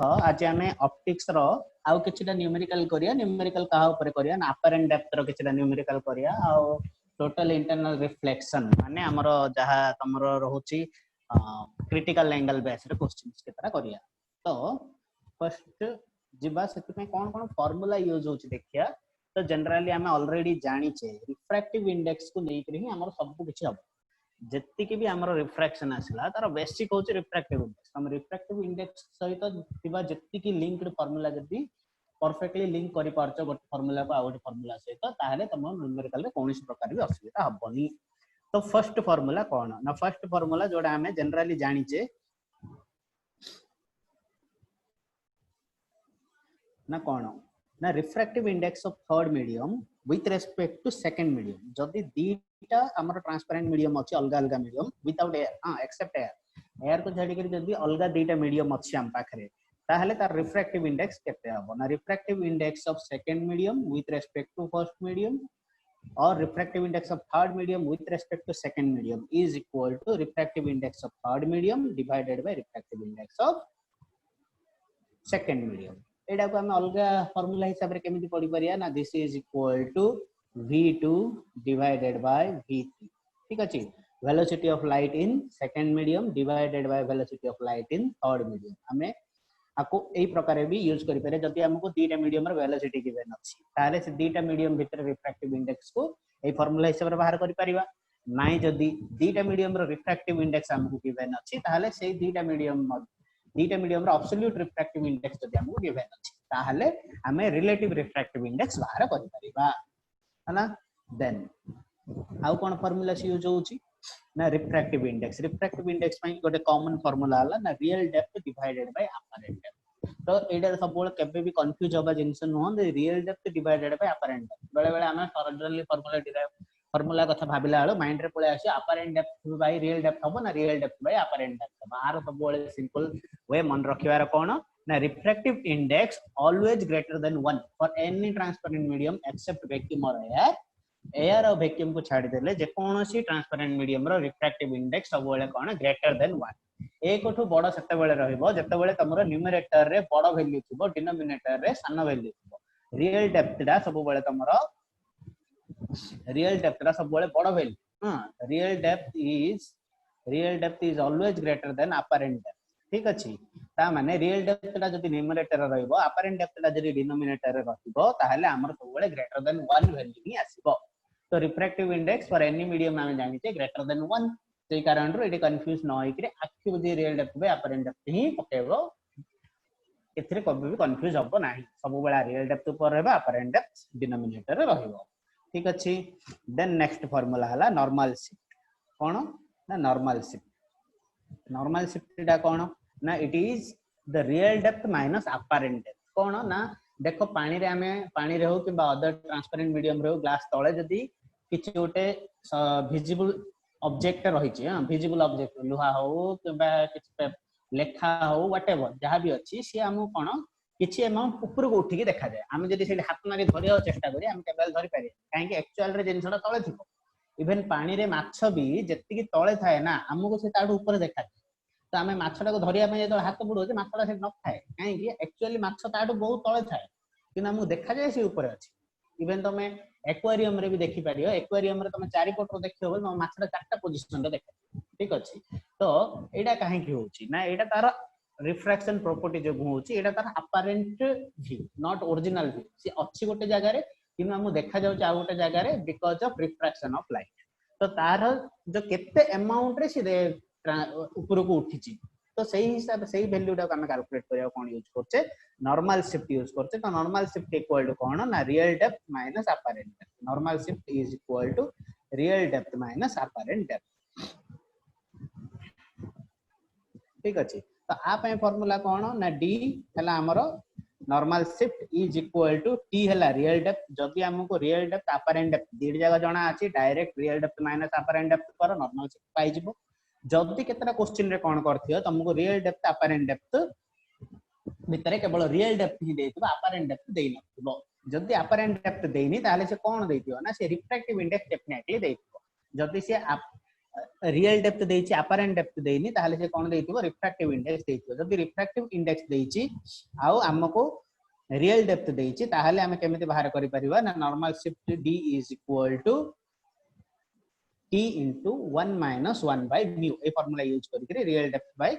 आज आम ऑप्टिक्स रो आउ किछिटा न्यूमेरिकल करिया न्यूमेरिकल कहा ऊपर करिया ना अपरेंट डेप्थ रो किछिटा न्यूमेरिकल करिया आउ टोटल इंटरनल रिफ्लेक्शन माने हमरो जहा तमरो रहउची क्रिटिकल एंगल बेस रे क्वेश्चंस केतरा करिया। तो फर्स्ट जिबा सेति में कोन कोन फार्मूला यूज होची देखिया। तो जनरली आम ऑलरेडी जानी छे रिफ्रैक्टिव इंडेक्स को लेकर ही हमरो सब किछि हबो जत्ति के भी हमरो रिफ्रैक्शन आसला तार बेसिक होची रिफ्रैक्टिव इंडेक्स। हम रिफ्रैक्टिव इंडेक्स सहित थिबा जत्ति की लिंक्ड फार्मूला जदी परफेक्टली लिंक करि पारछो गोटे फार्मूला को आ गोटे फार्मूला सहित ताहले तम न्यूमेरिकल रे कोनोसी प्रकार भी असुविधा हबनी। तो फर्स्ट फार्मूला कोन ना फर्स्ट फार्मूला जोडा हमें जनरली जानी छे ना कोन ना refractive index of third medium with respect to second medium. जदी दीटा हमर ट्रांसपेरेंट मीडियम अछि अलगा अलगा medium without air except air को छाडी करी जदी अलगा दीटा मीडियम अछि हम पाखरे ताहले तार रिफ्रैक्टिव इंडेक्स केते हबो ना refractive index of second medium with respect to first medium और refractive index of third medium with respect to second medium is equal to refractive index of third medium divided by refractive index of second medium. एडा को हम अलगा formula हिसाब रे केमिति पढी परिया ना this is equal to v2 divided by v3। ठीक अछि velocity of light in second medium divided by velocity of light in third medium. हमें आको एई प्रकार भी यूज करि पारे जति हमको दीटा मीडियम रो वेलोसिटी गिवन अछि ताले से दीटा मीडियम भीतर रिफ्रैक्टिव इंडेक्स को एई फार्मूला हिसाब रे बाहर करि परिबा नाइ जदी दीटा मीडियम रो रिफ्रैक्टिव इंडेक्स हमको गिवन अछि ताले से दीटा मीडियम रो एब्सोल्यूट रिफ्रैक्टिव इंडेक्स जदी हमको गिवन अछि ताले हमें रिलेटिव रिफ्रैक्टिव इंडेक्स बाहर करि परिबा हना। देन आउ कोन फार्मूला से यूज होउची ना रिफ्रैक्टिव इंडेक्स में गोटे कॉमन फार्मूला हला ना real depth divided bye apparent depth. तो एडा सब बोले केबे भी कंफ्यूज होबा जिंस न हो real depth divided bye apparent depth बेले बेले हमें जनरली फार्मूला कथा भाबिला हालो माइंड रे पळे आसी apparent depth by real depth हबो ना real depth by apparent depth बाहर सब बोले सिंपल वे मन रखिवार कोन ना refractive index always greater than 1 for any transparent medium except vacuum और एयर और वैक्यूम को छाडी देले जे कोनोसी ट्रांसपेरेंट मीडियम रो रिफ्रैक्टिव इंडेक्स सब बोले कोन ग्रेटर देन 1 एक ठो बड़ सेते बेले रहइबो जते बेले तमरो न्यूमरेटर रे बड़ वैल्यू थिबो डिनोमिनेटर रे सानो वैल्यू थिबो। रियल डेप्थ दा सब बेले तमरो रियल डेप्थ दा सब बेले बड़ value real depth is always greater then apparent depth. ठीक अछि ता माने रियल डेप्थ दा जदी न्यूमरेटर रहइबो अपरेंट डेप्थ दा जदी डिनोमिनेटर रे रहइबो ताहले हमर सब बेले ग्रेटर देन 1 वैल्यू ही आसीबो। तो refractive index for any medium हम जानि छे ग्रेटर देन 1 सेही कारण रो एडी कंफ्यूज न होई कि आखि बुझी real depth by apparent depth ही पकेबो एथिरे कभी भी कंफ्यूज हबो नाही सब बेला रियल डेप्थ ऊपर रहबा अपरेंट डेप्थ डिनोमिनेटर रे रहइबो। ठीक अछि देन नेक्स्ट फार्मूला हला नॉर्मल शिफ्ट कोन ना नॉर्मल शिफ्ट डा कोन ना it is the real depth minus apparent depth कोन ना देखो पानी रे हमें पानी रे हो कि अदर ट्रांसपेरेंट मीडियम रे हो ग्लास तळे जदी किछि ओटे विजिबल ऑब्जेक्ट रही छी विजिबल ऑब्जेक्ट लुहा हो कि किछि लेखा हो व्हाटएवर जहां भी अछि से हम कोन किछि अमाउंट ऊपर को उठी के देखा जाए हम जदी से हाथ मारी धरिया चेष्टा करी हम केबल धरि पारे काहे कि एक्चुअल रे जिंसडा तळे थिबो इवन पानी रे माछ भी जत्ति की तळे थाए ना हमको से ताडू ऊपर देखा जाए तो हमें माछटा को धरिया पे जो हाथ बुड़ो जे माछटा से न थाए काहे कि एक्चुअली माछ ताडू बहुत तळे थाए कि हमको देखा जाए से ऊपर अछि। इवन तमे एक्वेरियम रे भी देखि पारियो एक्वेरियम रे तमे चारि पट रो देखियो न माछटा चारटा पोजीशन रे देखा। ठीक अछि तो एडा काहे कि होछि ना एडा तार रिफ्रैक्शन प्रॉपर्टी जो होछि एडा तार apparent view not original view से अछि गोटे जगह रे कि हमको देखा जाउ आ गोटे जगह रे because of refraction of light. तो तार जो केते अमाउंट रे से ऊपर को उठिछि तो सही हिसाब सही वैल्यू टा हम कैलकुलेट करिया कोन यूज करछे नॉर्मल शिफ्ट यूज करछे। तो नॉर्मल शिफ्ट इक्वल टू कोन ना real depth minus apparent depth normal shift is equal to real depth minus apparent depth. ठीक अछि तो आ पे फार्मूला कोन ना d हला हमरो normal shift is equal to t हला रियल डेप्थ जदी हमको रियल डेप्थ अपरेंट डेप्थ दीड जगह जणा अछि direct real depth minus apparent depth पर नॉर्मल शिफ्ट पाई जिवो जदी केतरा क्वेश्चन रे कोन करथियो तुमको रियल डेप्थ अपरेंट डेप्थ भितरे केवल रियल डेप्थ ही देथिबो अपरेंट डेप्थ देइ नथिबो जदी अपरेंट डेप्थ देइनी ताले से कोन देथिबो ना से रिफ्रैक्टिव इंडेक्स डेफिनेटली देथिबो जदी से रियल डेप्थ देछि अपरेंट डेप्थ देइनी ताहले से कोन देइथिबो रिफ्रैक्टिव इंडेक्स देइथिबो जदि रिफ्रैक्टिव इंडेक्स देइछि आउ हमको रियल डेप्थ देइछि ताहले हम केमिति बाहर करि परिबा ना normal shift d is equal to t into 1 minus 1 by mu ए फार्मूला यूज करिकरी real depth by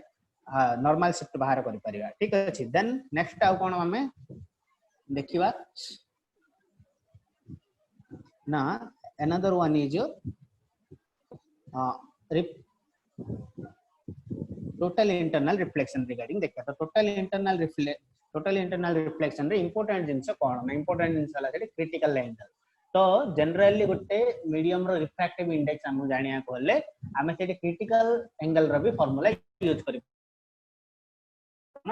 normal shift बाहर करि परिबा ठीक अछि देन नेक्स्ट आउ कोन हमें देखिबा ना another one is your total internal reflection regarding देखा तो total internal reflection रे important जिंस कोन ना important जिंस हला सेठी critical angle तो जनरली गोटे मीडियम रो रिफ्रैक्टिव इंडेक्स हम जानिया कहले हमें सेठी critical angle रो भी फार्मूला यूज करि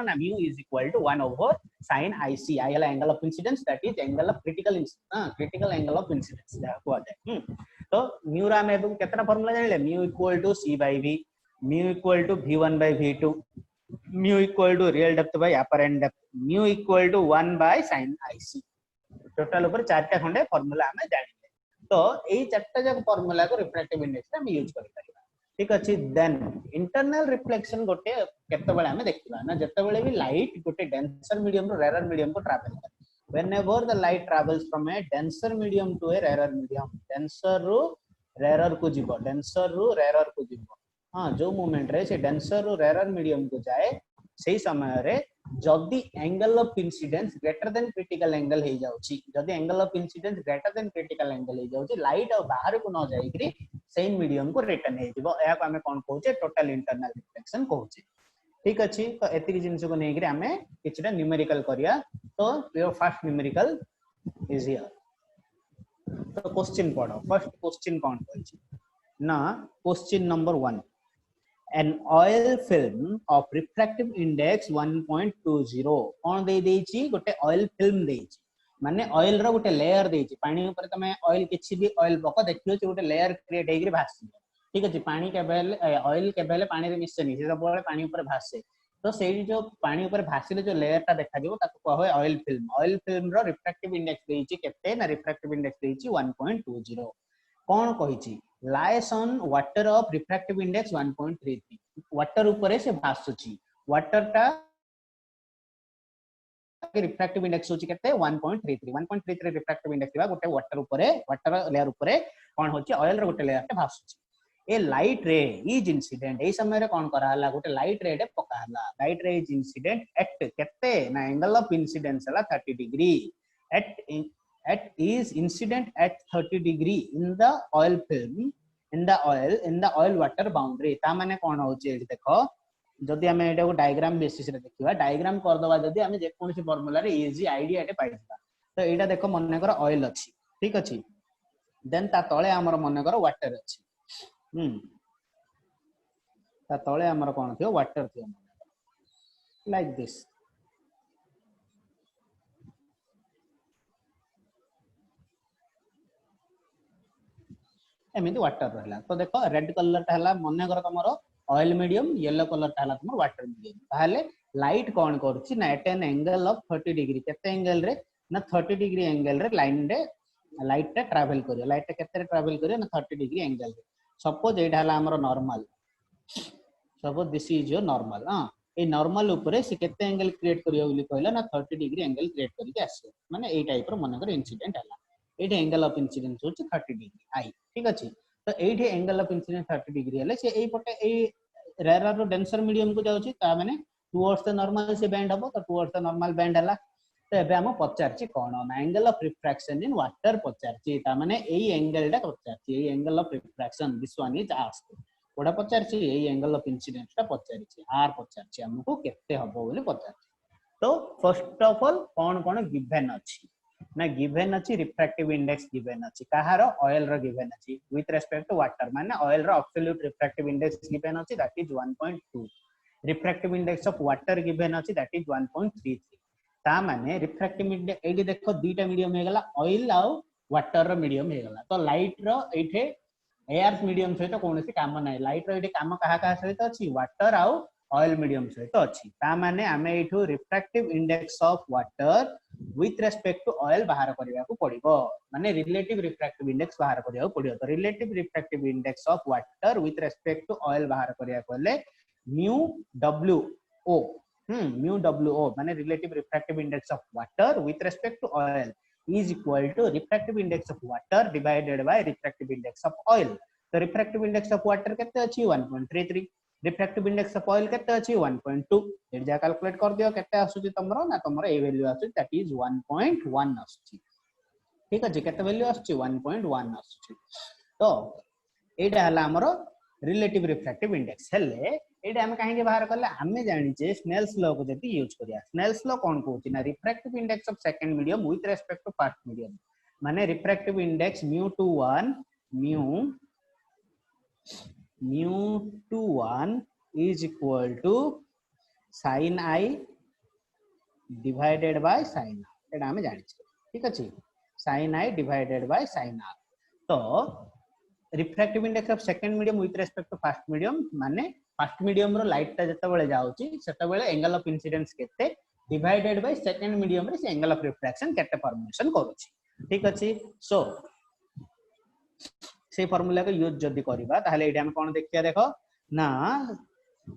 ना mu is equal to 1 over sin ic I हला angle of incidence that is angle of critical angle of incidence जा को जाय तो mu रा में केतना formula जानिले mu equal to c by v mu equal to v1 by v2 mu equal to real depth by apparent depth mu equal to 1 by sin ic total ऊपर चारटा खंडे formula हमें जानिले तो एई चारटा जक फार्मूला को refractive index हम use करि परिबा ठीक अछि देन इंटरनल रिफ्लेक्शन गोटे केते बेले हमें देखिबा ना जते बेले भी लाइट गोटे डेंसर मीडियम रो रेयर मीडियम को ट्रैवल करे whenever the light travels from a denser medium to a rarer medium denser रो rarer को जीवो denser रो rarer को जीवो हां जो मोमेंट रे से डेंसर रो रेयर मीडियम को जाए सेही समय रे जदी angle of incidence greater than critical angle हे जाउची जदी angle of incidence greater than critical angle हे जाउची लाइट बाहर को न जाईकरी सेम मीडियम को रिटर्न हे जिवो या को हमें कोन कहउचे टोटल इंटरनल रिफ्लेक्शन कहउचे ठीक अछि तो एतिक जिंस को नेकरी हमें किछटा न्यूमेरिकल करिया तो your first numerical is here तो क्वेश्चन पढो फर्स्ट क्वेश्चन कोन कहछि ना question number 1 an oil film of refractive index 1.20 कोन दे देछि गोटे ऑयल फिल्म देछि माने ऑयल रो गोटे लेयर देछि पानी ऊपर तमे ऑयल किछि भी ऑयल पको देखियो जे गोटे लेयर क्रिएट हेगिरि भासी ठीक अछि पानी के बेले ऑयल के बेले पानी रे मिसनी से सब पानी ऊपर भासे तो सेही जो पानी ऊपर भासिले जो लेयर ता देखा दिबो ताको कहय ऑयल फिल्म रो रिफ्रैक्टिव इंडेक्स देछि केते ना रिफ्रैक्टिव इंडेक्स देछि 1.20 कोन कहिछि lies on water of refractive index 1.33 water ऊपर से भासुची वाटर टा रिफ्रैक्टिव इंडेक्स होची केते 1.33 रिफ्रैक्टिव इंडेक्स दिबा गोटे वाटर लेयर ऊपर कोन होची ऑयल रो गोटे लेयर पे भासुची ए लाइट रे इज इंसिडेंट ए समय रे कोन करा हला गोटे लाइट रे पका हला लाइट रे इज इंसिडेंट एट केते ना एंगल ऑफ इंसिडेंस हला 30 degree at is incident at 30 degree in the oil film in the oil water boundary ता माने कोन होची एठी देखो जदी हमें एटा को डायग्राम बेसिस रे देखिबा डायग्राम कर दबा जदी हमें जे कोनसी फार्मूला रे इजी आईडिया एटे पाइबा तो एटा देखो मने कर ऑयल अछि ठीक अछि देन ता तळे हमर मने कर वाटर अछि ता तळे हमर कोन थियो वाटर थियो लाइक दिस एमिति वाटर रहला तो देखो रेड कलर ता हला मने कर तमरो ऑयल मीडियम येलो कलर ता हला तमरो वाटर मीडियम ताले लाइट कोन करछि ना at an angle of 30 degree केते एंगल रे ना 30 डिग्री एंगल रे लाइन रे लाइट ता ट्रैवल करियो लाइट ता केते ट्रैवल करियो ना 30 डिग्री एंगल रे सपोज एटा हला हमरो normal suppose this is your normal a normal ऊपर से केते एंगल क्रिएट करियो बोली कहला ना 30 डिग्री एंगल क्रिएट करके आसे माने ए टाइप रो मने कर इंसिडेंट हला एठी एंगल ऑफ इंसिडेंस होची 30 डिग्री आई ठीक अछि तो एठी एंगल ऑफ इंसिडेंस 30 डिग्री हले से एई पटे एई रेयर रो डेंसर मीडियम को जाउची ता माने टुवर्ड्स द नॉर्मल से बेंड हबो तो टुवर्ड्स द नॉर्मल बेंड हला तो एबे हम पचारची कोन ना angle of refraction in water पचारची ता माने एई एंगल टा पचारची एई angle of refraction this one is asked ओडा पचारची एई एंगल ऑफ इंसिडेंस टा पचारची आर पचारची हमको केते हबो बोली पचारची तो first of all cone cone given अछि ना गिवन अछि रिफ्रैक्टिव इंडेक्स गिवन अछि कहारो ऑयल रो गिवन अछि विथ रिस्पेक्ट टू वाटर माने ऑयल रो एब्सोल्यूट रिफ्रैक्टिव इंडेक्स गिवन अछि that is 1.2 refractive index of water given अछि दैट इज 1.33 ता माने रिफ्रैक्टिव इंडेक्स एडी देखो दुईटा मीडियम हे गला ऑयल आ वाटर रो मीडियम हे गला तो लाइट रो एठे एयर मीडियम सहित कोनोसी काम नै लाइट रो एठे काम कहा कहा सहित अछि वाटर आ ऑयल मीडियम सहित अछि ता माने आमे एठो refractive index of water with respect to oil बाहर करिया को पड़िबो माने रिलेटिव रिफ्रैक्टिव इंडेक्स बाहर करिया को पड़ियो तो relative refractive index of water with respect to oil बाहर करिया कोले mu W O mu W O माने relative refractive index of water with respect to oil is equal to refractive index of water divided by refractive index of oil तो refractive index of water केते अछि 1.33 refractive index of oil केते अछि 1.2 eight जा calculate कर दियो केते आसुची तमरो ना तमरो ए वैल्यू आसुची दैट इज 1.1 आसुची ठीक अछि केते वैल्यू आसुची 1.1 आसुची तो एटा हला हमरो रिलेटिव रिफ्रैक्टिव इंडेक्स हेले एटा हम काहे के बाहर करले हमें जानि जे स्नेल्स लॉ को जति यूज करिया स्नेल्स लॉ कोन कहूची ना refractive index of second medium with respect to first medium माने refractive index mu21 is equal to sin I divided by sin r एटा हमें जानि छै ठीक अछि sin I divided by sin r तो refractive index of second medium with respect to first medium माने first medium रो light ता जते बेले जाउची सेते बेले एंगल ऑफ इंसिडेंस केते डिवाइडेड बाय सेकंड मीडियम रे से एंगल ऑफ रिफ्रैक्शन केते फॉर्मेशन करूची ठीक अछि सो से फार्मूला को यूज जदी करबा ताहले एटा हम कोन देखिया देखो ना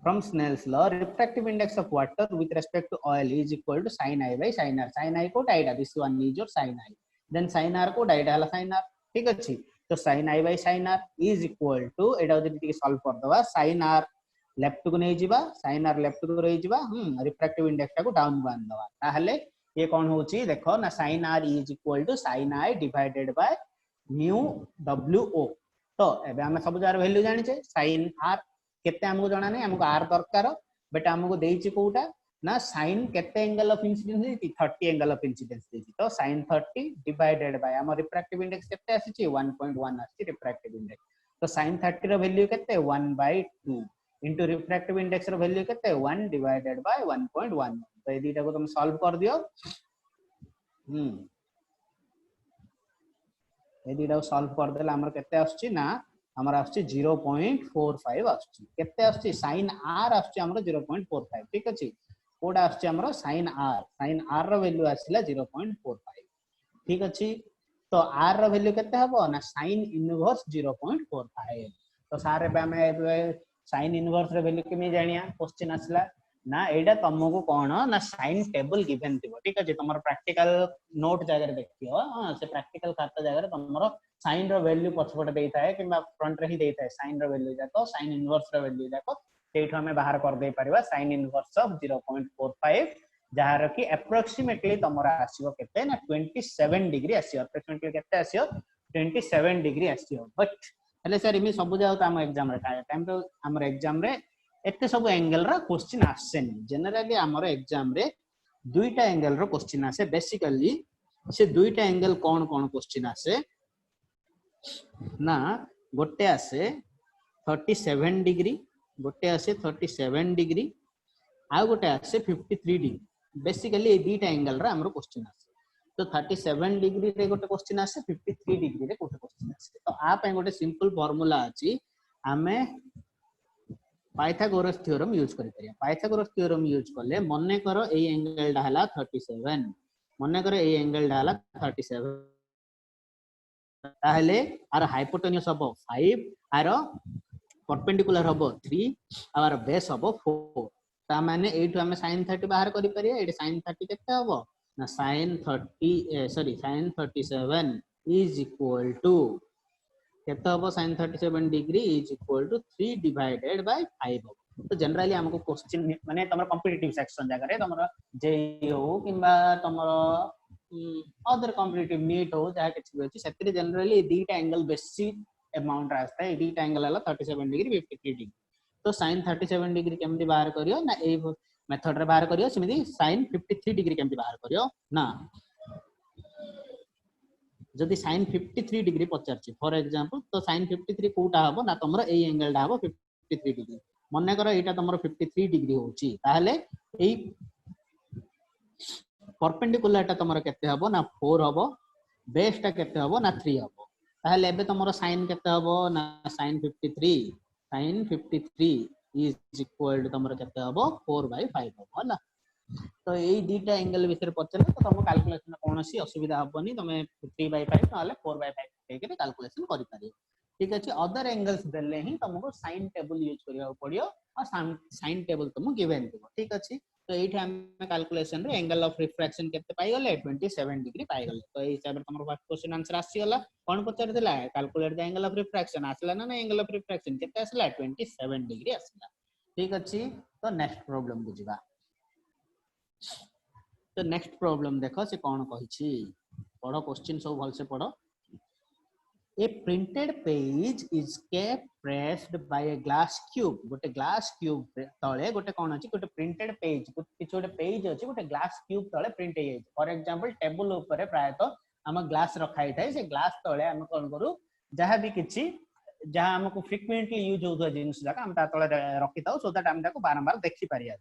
from Snell's law refractive index of water with respect to oil is equal to sin I by sin r sin I को डाइडा this one is your sin I then sin r को डाइडा हला sin r ठीक अछि तो sin I by sin r is equal to एटा जदी टिके solve कर दवा sin r लेफ्ट को नै जिबा sin r लेफ्ट को रहि जिबा रिफ्रैक्टिव इंडेक्स टा को डाउन को आन दवा ताहले ये कोन होची देखो ना sin r is equal to sin I divided by mu wo तो एबे हम सब जार वैल्यू जानि छै sin r केते हमको जाना नै हमको r दरकार बट हमको देइछि कोउटा ना sin केते एंगल ऑफ इंसिडेंस देइछि 30 एंगल ऑफ इंसिडेंस देइछि तो sin 30 डिवाइडेड बाय हमर रिफ्रैक्टिव इंडेक्स केते आछि 1.1 आछि रिफ्रैक्टिव इंडेक्स तो sin 30 रो वैल्यू केते 1/2 इनटू रिफ्रैक्टिव इंडेक्स रो वैल्यू केते 1 डिवाइडेड बाय 1.1 तो ए दुटा को तुम सॉल्व कर दियो ए दुटा को सॉल्व कर देला हमर केते आछि ना हमर आछि 0.45 आछि केते आछि sin r आछि हमर 0.45 ठीक अछि कोड आछि हमर sin r रो वैल्यू आछिला 0.45 ठीक अछि तो r रो वैल्यू केते हबो ना sin इनवर्स 0.45 तो सारे बे हमें sin इनवर्स रो वैल्यू केमे जानिया क्वेश्चन आछला ना एडा तुमको कोन ना साइन टेबल गिवन थिबो ठीक अछि तमरो प्रैक्टिकल नोट जगह रे देखियो हां से प्रैक्टिकल खाता जगह रे तमरो साइन रो वैल्यू पछपट देइता है किबा फ्रंट रे ही देइता है साइन रो वैल्यू जाको साइन इनवर्स रो वैल्यू जाको सेठो हमें बाहर कर दे परिबा साइन इनवर्स ऑफ 0.45 जहार कि एप्रोक्सीमेटली तमरो आसीबो केते ना 27 डिग्री आसीबो एप्रोक्सीमेटली केते आसीबो 27 डिग्री आसीबो बट हेले सर इमे सब जाउ त हम एग्जाम रे टाइम तो हमर एग्जाम रे एते सब एंगल रा क्वेश्चन आसेन जनरली हमर एग्जाम रे दुईटा एंगल रो क्वेश्चन आसे बेसिकली से दुईटा एंगल कोन कोन क्वेश्चन आसे ना गोटे आसे 37 डिग्री गोटे आसे 37 डिग्री आ गोटे आसे 53 डिग्री बेसिकली ए दुईटा एंगल रा हमर क्वेश्चन आसे तो 37 डिग्री रे गोटे क्वेश्चन आसे 53 डिग्री रे गोटे क्वेश्चन आसे तो आ पे गोटे सिंपल फार्मूला अछि हमें पाइथागोरस थ्योरम यूज करि परिया पाइथागोरस थ्योरम यूज करले मने करो ए एंगल डाला 37 मने करो ए एंगल डाला 37 ताहले आर हाइपोटेन्यूस हबो 5 आर परपेंडिकुलर हबो 3 आर बेस हबो 4 ता माने एठु हमें sin 30 बाहर करि परिया एठी sin 30 केते हबो ना sin 37 इज इक्वल टू केते हबो sin 37 degree is equal to 3 divided by 5 तो जनरली हमको क्वेश्चन माने तमरो कॉम्पिटिटिव सेक्शन जगह रे तमरो जेई हो किबा तमरो अदर कॉम्पिटिटिव नीट हो जा किछ भी अछि सेतरी जनरली दीटा एंगल बेसी अमाउंट रास्ता है दीटा एंगल हला 37 डिग्री 53 डिग्री तो sin 37 डिग्री केमति बाहर करियो ना ए मेथड रे बाहर करियो सेमिति sin 53 डिग्री केमति बाहर करियो ना जदि sin 53 डिग्री पचारछि फॉर एग्जांपल तो sin 53 कोटा हबो ना तमरो ए एंगल डा हबो 53 डिग्री मने करो एटा तमरो 53 डिग्री होची ताहले एई परपेंडिकुलर टा तमरो केते हबो ना 4 हबो बेस टा केते हबो ना 3 हबो ताहले एबे तमरो sin केते हबो ना sin 53 इज इक्वल टू तमरो केते हबो 4/5 हबो हला। तो यही दुटा एंगल विषय पचले तो तुम कैलकुलेशन कौन सी असुविधा हेनी तुम 3/5 ना 4/5 कैलकुलेशन कर पारे। ठीक अच्छे अदर एंगल्स देले ही तुमको साइन टेबल यूज करिया पड़ियो और साइन टेबल तुम गिवन दिबो। ठीक अच्छे तो एठी हम कैलकुलेशन रे एंगल ऑफ रिफ्रैक्शन केते पाई गले 27 डिग्री पाई गले। तो ए हिसाब रे तुमरो क्वेश्चन आंसर आसी गला। कोन पचार देला calculate the angle of refraction आसला ना एंगल ऑफ रिफ्रैक्शन केते आसला 27 डिग्री आसला। ठीक अच्छे तो नेक्स्ट प्रॉब्लम बुझिबा। तो नेक्स्ट प्रॉब्लम देखो से कौन कहिछि पढ़ो क्वेश्चन सब भल से पढ़ो। A printed page is kept pressed by a glass cube. गोटे ग्लास क्यूब तळे गोटे कोन अछि गोटे प्रिंटेड पेज किछ गोटे पेज अछि गोटे ग्लास क्यूब तळे प्रिंट हे जाय। फॉर एग्जांपल टेबल ऊपर प्रायतः हम ग्लास रखाई थाए से ग्लास तळे हम कोन करू जहां भी किछि जहां हमको फ्रीक्वेंटली यूज होता जिनिस जाका हम ता तळे रखि थाउ सो दैट हम ताको बारंबार देखि पारिया।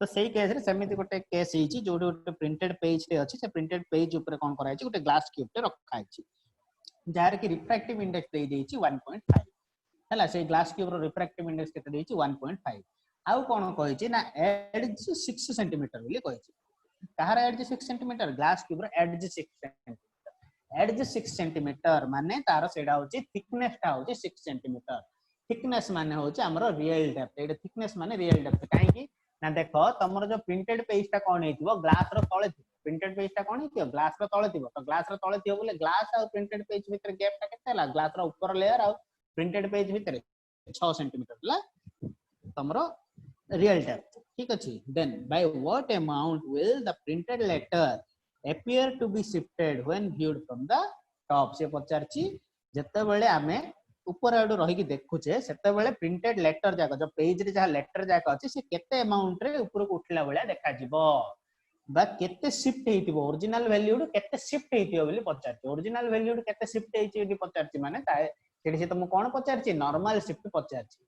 तो सही केस रे सेमिति गोटे केस हिची जो गोटे प्रिंटेड पेज रे अछि से प्रिंटेड पेज ऊपर कोन कराय छि गोटे ग्लास क्यूब टे रखाय छि जार की रिफ्रैक्टिव इंडेक्स दे देछि 1.5 हला से ग्लास क्यूब रो रिफ्रैक्टिव इंडेक्स केते देछि 1.5 आउ कोन कहै छि ना एडज 6 सेंटीमीटर बोली कहै छि। कहार एडज 6 सेंटीमीटर ग्लास क्यूब रो एडज 6 सेंटीमीटर। एडज 6 सेंटीमीटर माने तार सेडा होछि थिकनेस ता होछि 6 सेंटीमीटर। थिकनेस माने होछि हमरो रियल डेप्थ एटा थिकनेस माने रियल डेप्थ काहे कि ना देखो तमरो जो प्रिंटेड पेज ता कोन हेतिबो ग्लास रो तळे प्रिंटेड पेज ता कोन हेतिबो ग्लास रो तळे थिबो। तो ग्लास रो तळे थिबो बोले ग्लास और प्रिंटेड पेज भीतर गैप ता केते हला ग्लास रो ऊपर लेयर और प्रिंटेड पेज भीतर 6 सेंटीमीटर हला तमरो रियल डेप्थ। ठीक अछि then by what amount will the printed letter appear to be shifted when viewed from the top। से पचारची जते बेले आमे ऊपर आडू रही कि देखुचे सेते बेले प्रिंटेड लेटर जाक जो पेज रे जहा लेटर जाक अछि से केते अमाउंट रे ऊपर को उठला बेले देखा जिवो बा केते शिफ्ट हेतिबो ओरिजिनल वैल्यू रो केते शिफ्ट हेतिबो बोली पचारची। ओरिजिनल वैल्यू रो केते शिफ्ट हेति बोली पचारची माने ताए सेठी से तुम कोन पचारची नॉर्मल शिफ्ट पचारची।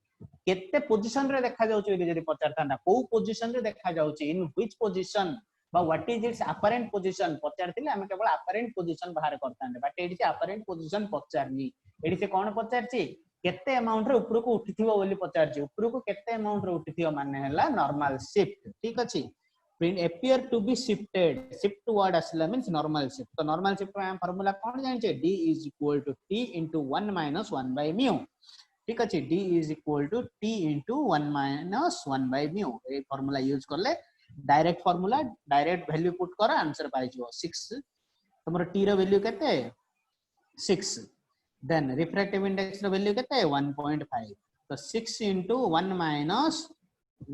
केते पोजीशन रे देखा जाउची यदि पचारथांडा को पोजीशन रे देखा जाउची इन व्हिच पोजीशन बा what is its apparent position पचारथिले हम केवल अपरेंट पोजीशन बाहर करथांडे बट एडी से अपरेंट पोजीशन पचारनी। एडी से कोन पचारची केते अमाउंट रे ऊपर को उठिथिबो बोली पचारची। ऊपर को केते अमाउंट रे उठिथिबो माने हला नॉर्मल शिफ्ट। ठीक अछि print appear to be shifted shift word asila means normal shift। तो normal shift में फार्मूला कौन जानिछे d is equal to t into 1 minus 1 by mu। ठीक अछि d is equal to t into 1 minus 1 by mu ए formula use करले direct formula direct value put कर answer पाइ जो 6 तमरो t रो वैल्यू केते 6 देन रिफ्रैक्टिव इंडेक्स रो वैल्यू केते 1.5 तो 6 into 1 minus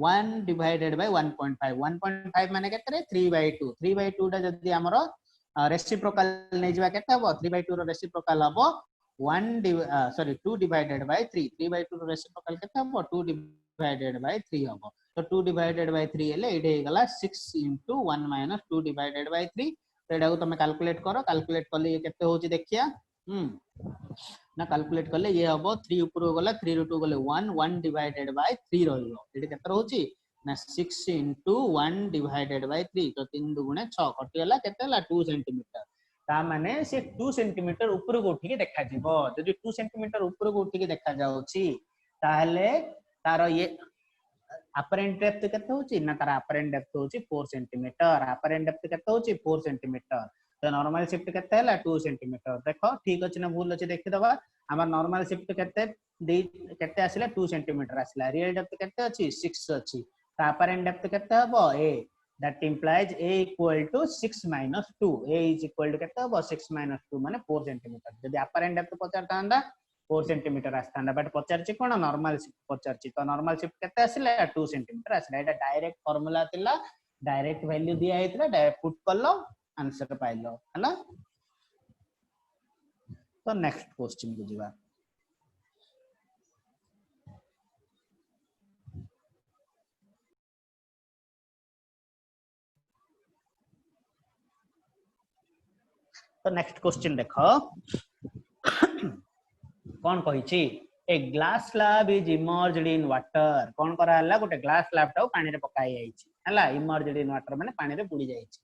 1 divided by 1.5 1.5 माने केते रे 3/2 3/2 टा जदी हमरो रेसिप्रोकल नै जबा केते हबो 3/2 रो रेसिप्रोकल हबो 2 divided by 3 3/2 रो रेसिप्रोकल केते हबो 2 divided by 3 हबो। तो 2 divided by 3 हेले एडे गला 6 into 1 minus 2 divided by 3 तो एडा को तुम कैलकुलेट करो कैलकुलेट करले ये केते होची देखिया ना कैलकुलेट करले ये हबो 3 ऊपर गला 3 रो 2 गले 1 1 divided by 3 रहलो एडी केते रहउची ना 6 into 1 divided by 3 तो 3 दुगुणे 6 कटि गला केते हला 2 सेंटीमीटर। ता माने से 2 सेंटीमीटर ऊपर को उठी के देखा जिवो जदि 2 सेंटीमीटर ऊपर को उठी के देखा जाउची ताहले तारो ये अपरेंट डेप्थ केते होची ना तार अपरेंट डेप्थ होची 4 सेंटीमीटर। अपरेंट डेप्थ केते होची 4 सेंटीमीटर तो नॉर्मल शिफ्ट केते हला 2 सेंटीमीटर। देखो ठीक अछि ना भूल अछि देखि दबा हमर नॉर्मल शिफ्ट केते केते आसिला 2 सेंटीमीटर आसिला रियल डेप्थ केते अछि 6 अछि तो अपरेंट डेप्थ केते हबो a that implies a equal to 6 minus 2 a is equal to केते हबो 6 minus 2 माने 4 सेंटीमीटर। जदि अपरेंट डेप्थ पचारतांडा 4 सेंटीमीटर आस्तांडा बट पचारची कोन नॉर्मल शिफ्ट पचारची तो नॉर्मल शिफ्ट केते आसिला 2 सेंटीमीटर आसिला। एटा डायरेक्ट फार्मूला तिला डायरेक्ट वैल्यू दिया हेतला डायरेक्ट पुट करलो आंसर पाइलो हला। तो नेक्स्ट क्वेश्चन को जीवा तो नेक्स्ट क्वेश्चन देखो कौन कहिछि a glass slab is emerged in water कौन करा हला गोटे ग्लास स्लैब टा पानी रे पकाई जाईछि हला इमर्ज्ड इन वाटर माने पानी रे बुडी जाईछि।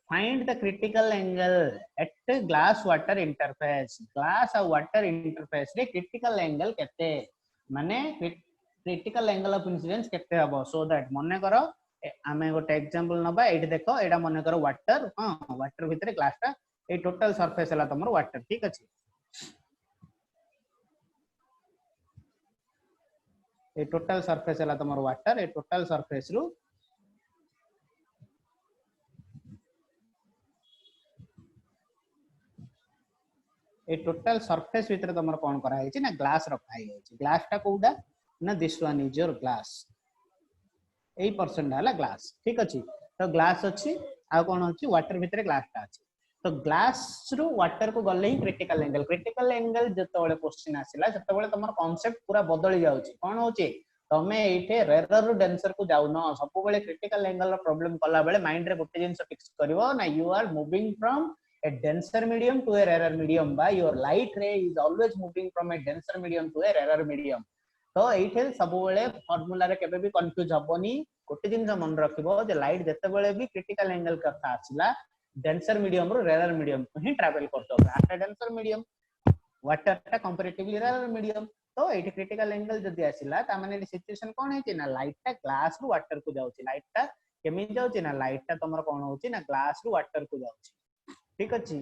Find the critical angle at glass water interface glass और वाटर इंटरफेस रे क्रिटिकल एंगल केते माने क्रिटिकल एंगल ऑफ इंसिडेंस केते हबो सो दैट मने करो आमे गोटे एग्जांपल नबा एठी देखो एडा मने करो वाटर हां वाटर भितरे ग्लास टा ए टोटल सरफेस हला तमरो वाटर ठीक अछि ए टोटल सरफेस हला तमरो वाटर ए टोटल सरफेस रु ए टोटल सरफेस भितर तमर कोन करा है ना ग्लास रखा है ग्लास टा कोडा ना this one is your glass 8% हला ग्लास ठीक अछि तो ग्लास अछि आ कोन अछि वाटर भितर ग्लास टा अछि तो ग्लास रु वाटर को गले ही क्रिटिकल एंगल जतबेले क्वेश्चन आसिला जतबेले तमर कांसेप्ट पूरा बदली जाउछि कोन होछि तमे एठे रेरर रु डेंसर को जाउ न सब बेले क्रिटिकल एंगल रो प्रॉब्लम कला बेले माइंड रे गोटे जिंस फिक्स करिवो ना you are moving from a denser medium to a rarer medium by your light ray is always moving from a denser medium to a rarer medium तो एठे सब बेले formula रे केबे भी कंफ्यूज हबोनी गोटे जिंस मन रखिबो जे लाइट जते बेले भी क्रिटिकल एंगल कथा आसिला डेंसर मीडियम रो रेरर मीडियम को ही ट्रैवल करतो आफ्टर डेंसर मीडियम वाटर टा कंपैरेटिवली रेरर मीडियम तो एठी क्रिटिकल एंगल जदी आसिला ता माने सिचुएशन कोन है कि ना लाइट टा ग्लास रु वाटर को जाउची लाइट टा केमि जाउची ना लाइट टा तमरो कोन होची ना ग्लास रु वाटर को जाउची ठीक अछि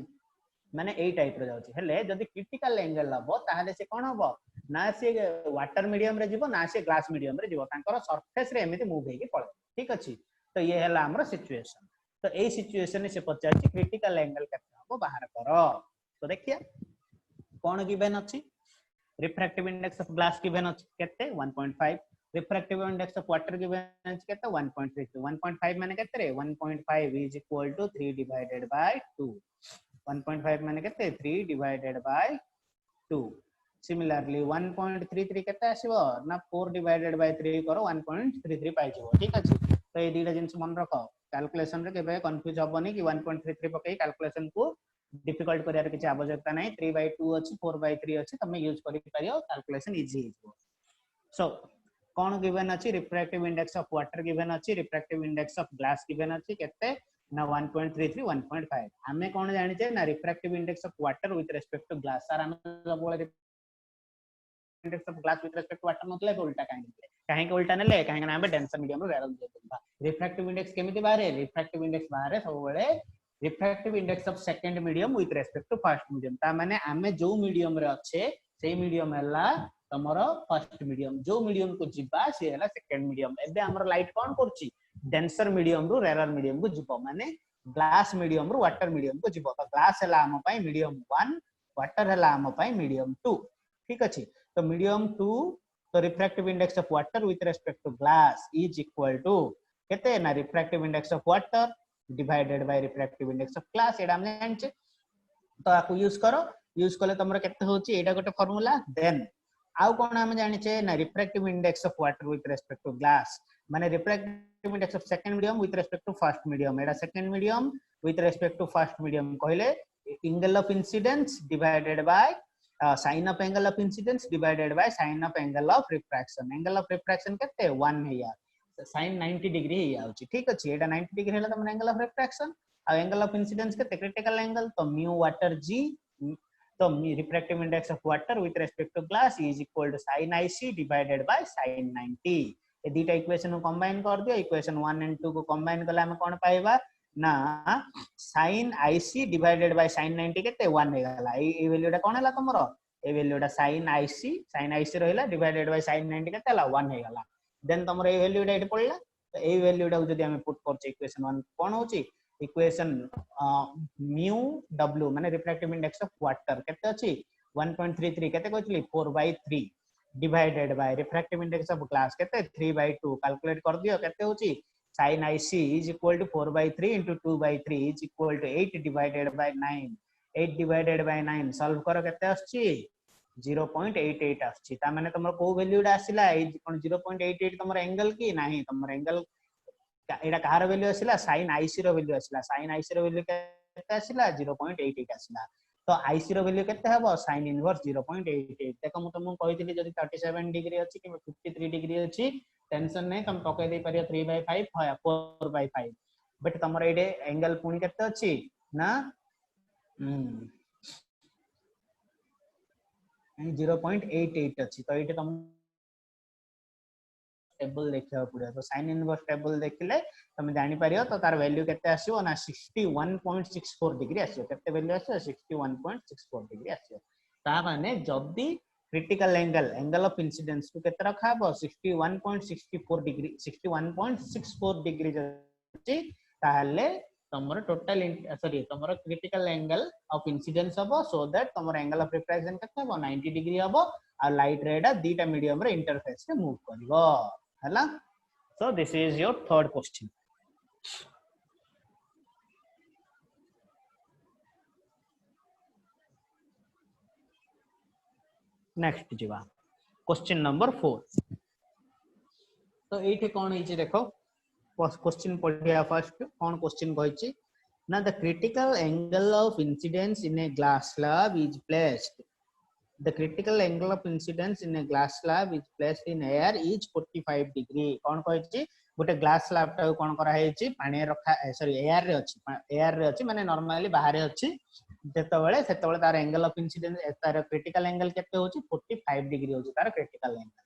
माने ए टाइप रो जाउची हेले जदी क्रिटिकल एंगल लबो ताहाले से कोन हबो ना से वाटर मीडियम रे जीवो ना से ग्लास मीडियम रे जीवो तांकर सरफेस रे एमिति मूव हेकी पळे ठीक अछि तो ये हला हमरो सिचुएशन तो ए सिचुएशन ने से पचाची क्रिटिकल एंगल केते हबो बाहर करो तो देखिया कोन गिवन अछि refractive index of glass given अछि केते 1.5 refractive index of water given अछि केते 1.3 1.5 माने केते रे 1.5 is equal to 3 divided by 2 1.5 माने केते 3 डिवाइडेड बाय 2 सिमिलरली 1.33 केते आसीबो ना 4 डिवाइडेड बाय 3 करो 1.33 पाइ जिवो ठीक अछि तो ए दीटा जिंस मन रखो कैलकुलेशन रे केबे कंफ्यूज हबोनी कि 1.33 पकई कैलकुलेशन को डिफिकल्ट करियार किछ आवश्यकता नै 3/2 अछि 4/3 अछि तमे यूज करि पारियो कैलकुलेशन इजी हिजो सो कोन गिवन अछि refractive index of water given अछि refractive index of glass given अछि केते ना 1.33 1.5 हमें कोन जानि छै ना refractive index of water with respect to glass sir हम बोले index of glass with respect to water मतलब उल्टा काहे उल्टा नेले काहे ना हम डेंसर मीडियम रो रेरर देबा रिफ्रैक्टिव इंडेक्स केमिति बारे रिफ्रैक्टिव इंडेक्स बारे सब बेले refractive index of second medium with respect to first medium ता माने हमें जो मीडियम रे अच्छे सेही मीडियम हला तमरो फर्स्ट मीडियम जो मीडियम को जिबा से हला सेकंड मीडियम एबे हमर लाइट कोन करछि डेंसर मीडियम रो रेरर मीडियम को जिबो माने ग्लास मीडियम रो वाटर मीडियम को जिबो तो ग्लास हला हम पई मीडियम 1 वाटर हला हम पई मीडियम 2 ठीक अछि तो मीडियम 2 तो refractive index of water with respect to glass is equal to केते ना refractive index of water divided by refractive index of glass एडा हम जानचे तो आकु यूज करो यूज करले तमरो केते होची एडा गोटे फार्मूला देन आउ कोन हम जानिचे ना refractive index of water with respect to glass माने refractive index of second medium with respect to first medium एडा second medium with respect to first medium कहले angle of incidence divided by sin of angle of incidence divided by sin of angle of refraction केते 1 है यार sin 90 degree है याउची ठीक अछि एटा 90 degree हला त एंगल ऑफ रिफ्रैक्शन आ एंगल ऑफ इंसिडेंस केते क्रिटिकल एंगल तो म्यू वाटर g तो refractive index of water with respect to glass is equal to sin ic divided by sin 90 ए दीटा इक्वेशन को कंबाइन कर दियो इक्वेशन 1 एंड 2 को कंबाइन कला हम कोन पाइबा ना sin ic divided by sin 90 केते 1 हे गला ए वैल्यूटा कोन हला तमरो ए वैल्यूटा sin ic रहला डिवाइडेड बाय sin 90 केते हला 1 हे गला देन तमरो ए वैल्यूटा एट पड़ला तो ए वैल्यूटा जदी हम पुट करछ इक्वेशन 1 कोन होची इक्वेशन म्यू w माने रिफ्रैक्टिव इंडेक्स ऑफ वाटर केते अछि 1.33 केते कहतली 4/3 divided by refractive index of glass केते 3/2 कैलकुलेट कर दियो केते होची sin ic is equal to 4/3 into 2/3 is equal to 8 divided by 9 8 divided by 9 solve करो केते आछि 0.88 आछि ता माने तमरो को वैल्यूडा आसिला ए कोन 0.88 तमरो एंगल की नाही तमरो एंगल एडा कहार वैल्यू आसिला sin ic रो वैल्यू आसिला sin ic रो वैल्यू केते आसिला 0.88 आसिला तो ic रो वैल्यू केते हबो sin इनवर्स 0.88 देखो मु तुमको कहितली जदी 37 डिग्री अछि कि 53 डिग्री अछि टेंशन नै तुम पकै दे परियो 3/5 4/5 बट तमरो एडे एंगल पुनी केते अछि ना 0.88 अछि तो एटे तुम टेबल देखिया पड़ियो तो sin इनवर्स टेबल देखिले तुम जानि परियो तो तार वैल्यू केते आसीयो ना 61.64 डिग्री आसीयो केते वैल्यू आसीयो 61.64 डिग्री आसीयो ता माने जदी क्रिटिकल एंगल ऑफ इंसिडेंस को केते रखा हबो 61.64 डिग्री 61.64 डिग्री जति ताहले तमरो टोटल सॉरी तमरो क्रिटिकल एंगल ऑफ इंसिडेंस हबो सो दैट तमरो एंगल ऑफ रिफ्रैक्शन केते हबो 90 डिग्री हबो आ लाइट रेडा दीटा मीडियम रे इंटरफेस से मूव करबो हला so this is your third question next जीवा क्वेश्चन नंबर 4 तो एठी कोन हिची देखो क्वेश्चन पढ़िया फर्स्ट कौन क्वेश्चन कहिची ना the critical angle of incidence in A glass slab is placed the critical angle of incidence in a glass slab is placed in air is 45 degree कौन कहिची गोटे glass slab टा कोन करा हेची पानी रखा सॉरी एयर रे अछि माने नॉर्मली बाहर अछि जेतबेले तार एंगल ऑफ इंसिडेंस तार क्रिटिकल एंगल केते होची 45 डिग्री होची तार critical angle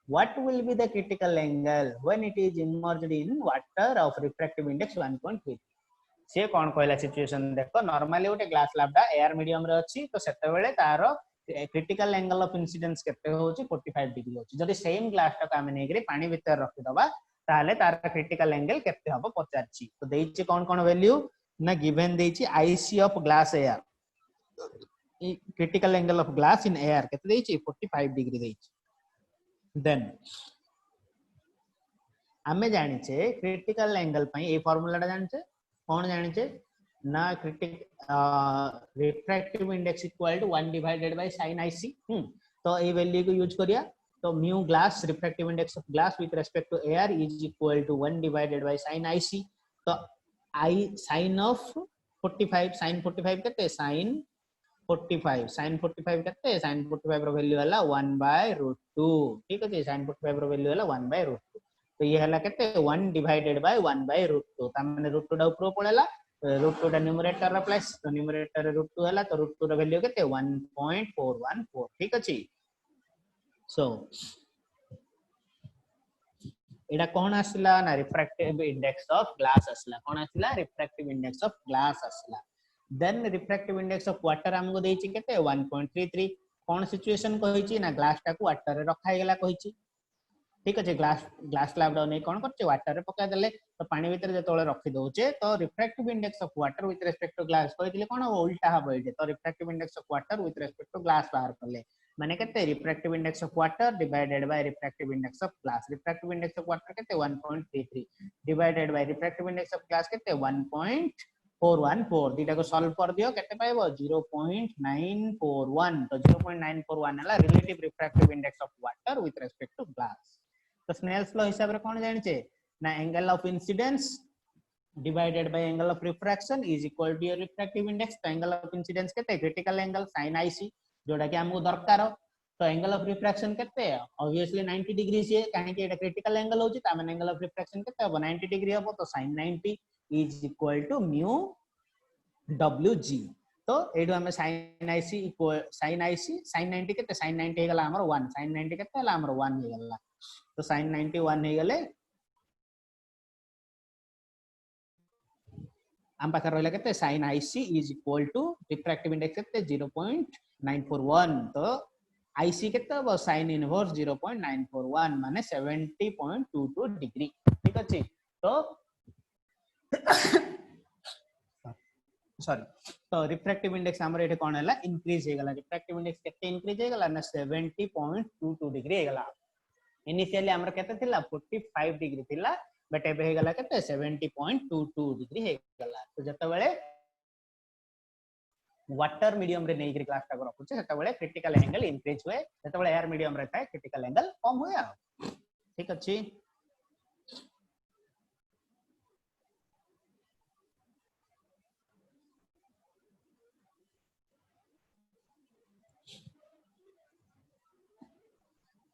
what will be the critical angle when it is immersed in water of refractive index 1.3 से कौन कहला सिचुएशन देखो नॉर्मली गोटे ग्लास स्लैब टा एयर मीडियम रे अछि तो सेतेबेले तार क्रिटिकल एंगल ऑफ इंसिडेंस केते होची 45 डिग्री होची जदी सेम ग्लास टा हम नेगरे पानी भीतर रखि दबा ताले तार क्रिटिकल एंगल केते हबो पचारची तो देइची कोन कोन वैल्यू ना गिवन देइची IC of glass air critical angle of glass in air केते देइची 45 डिग्री देइची देन हमें जानिछे क्रिटिकल एंगल पई ए फार्मूला टा जानिछे कोन जानिछे ना refractive index equal to 1 divided by sin IC तो ए वैल्यू को यूज करिया तो mu glass refractive index of glass with respect to air is equal to 1 divided by sin IC तो आई sin ऑफ 45 sin 45 केते sin 45 केते sin 45 रो value हला 1/√2 ठीक अछि sin 45 रो वैल्यू हला 1/√2 तो ये हला केते 1 डिवाइडेड बाय 1/√2 ता माने √2 डा ऊपर पळेला √2 टा न्यूमरेटर रे प्लस तो न्यूमरेटर रे √2 हला तो √2 रो वैल्यू केते 1.414 ठीक अछि सो एडा कोन आसला ना रिफ्रैक्टिव इंडेक्स ऑफ ग्लास आसला कोन आसला रिफ्रैक्टिव इंडेक्स ऑफ ग्लास आसला then refractive index of water हमको देइछि केते 1.33 कोन सिचुएशन कहिछि ना ग्लास टा को वाटर रे रखा गेला कहिछि ठीक अछि ग्लास स्लैब डाउन कोन करछि वाटर रे पका देले तो पानी भीतर जेतोले रखि दोचे तो refractive index of water with respect to glass कहिथिले कोन उल्टा हबो एटे तो refractive index of water with respect to glass बाहर करले माने केते refractive index of water divided by refractive index of glass refractive index of water केते 1.33 divided by refractive index of glass केते 1.414 दीटा को सॉल्व कर दियो केते पाइबो 0.941 तो 0.941 हला relative refractive index of water with respect to glass तो स्नेल्स लॉ हिसाब रे कोन जानिचे ना angle of incidence divided by angle of refraction is equal to your refractive index तो एंगल ऑफ इंसिडेंस केते क्रिटिकल एंगल sin IC जोडा कि हमको दरकार तो एंगल ऑफ रिफ्रैक्शन केते ऑब्वियसली 90 डिग्री से काहे कि एटा क्रिटिकल एंगल होची ता माने एंगल ऑफ रिफ्रैक्शन केते हो 90 डिग्री हो तो sin 90 is equal to mu wg तो एडो हम sin IC sin 90 केते sin 90 हे गला हमर 1 sin 90 केते हला हमर 1 हे गला तो sin 91 हे गले हम पाखर रहला केते sin IC is equal to refractive index केते 0.941 तो IC केते हो sin इनवर्स 0.941 माने 70.22 डिग्री ठीक अछि तो सॉरी तो रिफ्रैक्टिव इंडेक्स हमर एठे कोन हला इंक्रीज हे गला रिफ्रैक्टिव इंडेक्स केते इंक्रीज हे गला ना 70.22 डिग्री हे गला इनिशियली हमर केते थिला 45 डिग्री थिला बट एबे हे गला केते 70.22 डिग्री हे गला तो जते बेले वाटर मीडियम रे नेई ग्लास टा को रखुचे सेते बेले क्रिटिकल एंगल इंक्रीज हुए जते बेले एयर मीडियम रे थाए क्रिटिकल एंगल कम हुए आ ठीक अछि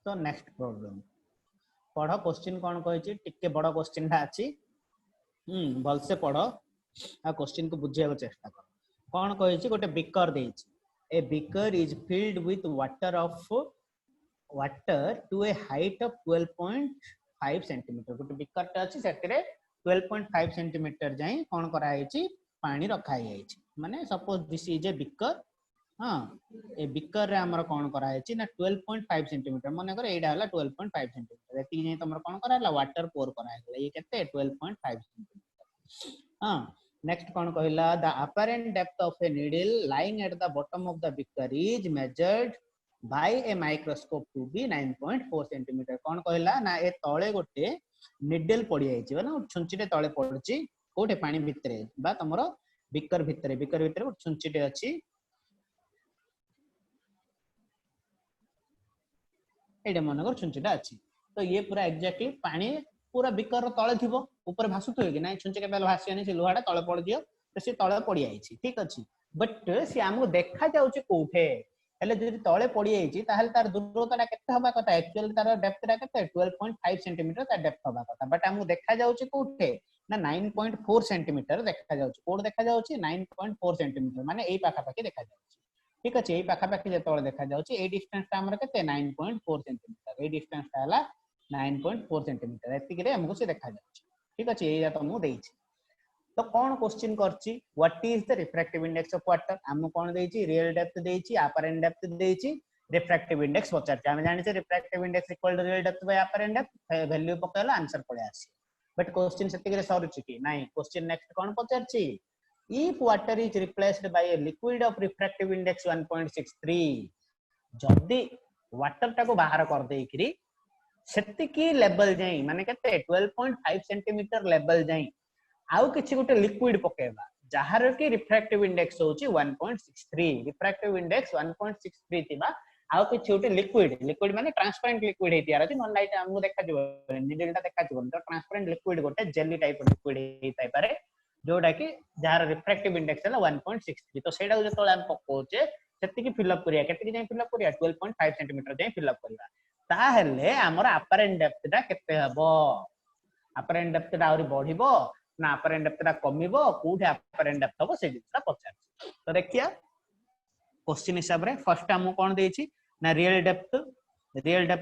तो नेक्स्ट प्रॉब्लम पढ़ो क्वेश्चन कोन कहै टिके बड़ क्वेश्चन टा अछि भल से पढ़ो आ क्वेश्चन को बुझिया चेष्टा करो कोन कहै गोटे बीकर देछि a beaker is filled with water to a height of 12.5 12.5 centimetre गोटे बिकर टे अछि सेतिरे 12.5 सेंटीमीटर जाई कोन करा आइछि पानी रखा आइछि माने suppose this is a beaker हां ए बिकर रे हमर कोन करा आइछि ना 12.5 सेंटीमीटर माने कर एडा हला 12.5 सेंटीमीटर एति जाई तमर कोन करा हला वाटर पोर करा आइला ये केते 12.5 सेंटीमीटर हां नेक्स्ट कोन कहिला the apparent depth of a needle lying at the bottom of the beaker is measured by a microscope to be 9.4 cm कोन कहला ना ए तळे गोटे निडल पड़ी आइछि बना छुंचीटे तळे पड़छि कोठे पानी भितरे बा तमरो बिकर भितरे गोटे छुंचीटे अछि एडे मनगर छुंचीटा अछि तो ये पूरा एग्जैक्टली पानी पूरा बिकर तळे थिबो ऊपर भासुथो कि नै छुंची के बेल भासियानी से लोहाडा तळे पड़ दियो तो से तळे पड़ी आइछि ठीक अछि बट से हमको देखा जाउछि कोठे हेले जदि तळे पड़ी आइछि ताहले तार दूरताटा केते हबा कथा एक्चुअली तार डेप्थटा केते 12.5 सेंटीमीटर ता डेप्थ हबा कथा बट हमको देखा जाउछि कोठे ना 9.4 सेंटीमीटर देखा जाउछि कोड देखा जाउछि 9.4 सेंटीमीटर माने एई पाखा पाखी देखा जाउछि ठीक अछि एई पाखा पाखी जे तळे देखा जाउछि ए डिस्टेंस ता हमर केते 9.4 सेंटीमीटर ए डिस्टेंस ता हला 9.4 सेंटीमीटर एतिक रे हमको से देखा जाउछि ठीक अछि एया त मु देइछि तो कौन क्वेश्चन करछि what is the refractive index of water हम कौन देइछि रियल डेप्थ देइछि अपरेंट डेप्थ देइछि रिफ्रैक्टिव इंडेक्स पचारछि हम जानि छै refractive index equal to real depth by apparent depth value पकेला आंसर पळे आसी बट क्वेश्चन सेतिक रे सरुछि कि नाही क्वेश्चन नेक्स्ट कौन पचारछि if water is replaced by a liquid of refractive index 1.63 जदी वाटर टाको बाहर कर देइकरी सेतिकी लेवल जाई माने केते 12.5 सेंटीमीटर लेवल जाई आउ किछि गोटे लिक्विड पकेबा जहार कि रिफ्रैक्टिव इंडेक्स होची 1.63 रिफ्रैक्टिव इंडेक्स 1.63 थिबा आउ किछि गोटे लिक्विड माने ट्रांसपेरेंट लिक्विड हेतियार अछि नॉन लाइट हमहु देखा दिबो निडलटा देखा दिबो तो ट्रांसपेरेंट लिक्विड गोटे जेली टाइप लिक्विड हेताइ पारे जोडा कि जहार रिफ्रैक्टिव इंडेक्स हला 1.63 तो सेडा जे तोला हम पकोचे सेति फिल अप करिया केति जाय फिल अप करिया 12.5 सेंटीमीटर जाय फिल अप करिया ता हेले हमर अपरेंट डेप्थ ता केते हबो अपरेंट डेप्थ ता आउरी बढ़िबो ना अपरेंट डेप्थ ता कमिबो कोठे अपरेंट डेप्थ हबो से जिसरा पचार तो देखिया क्वेश्चन हिसाब रे फर्स्ट हम कोन देछि ना रियल डेप्थ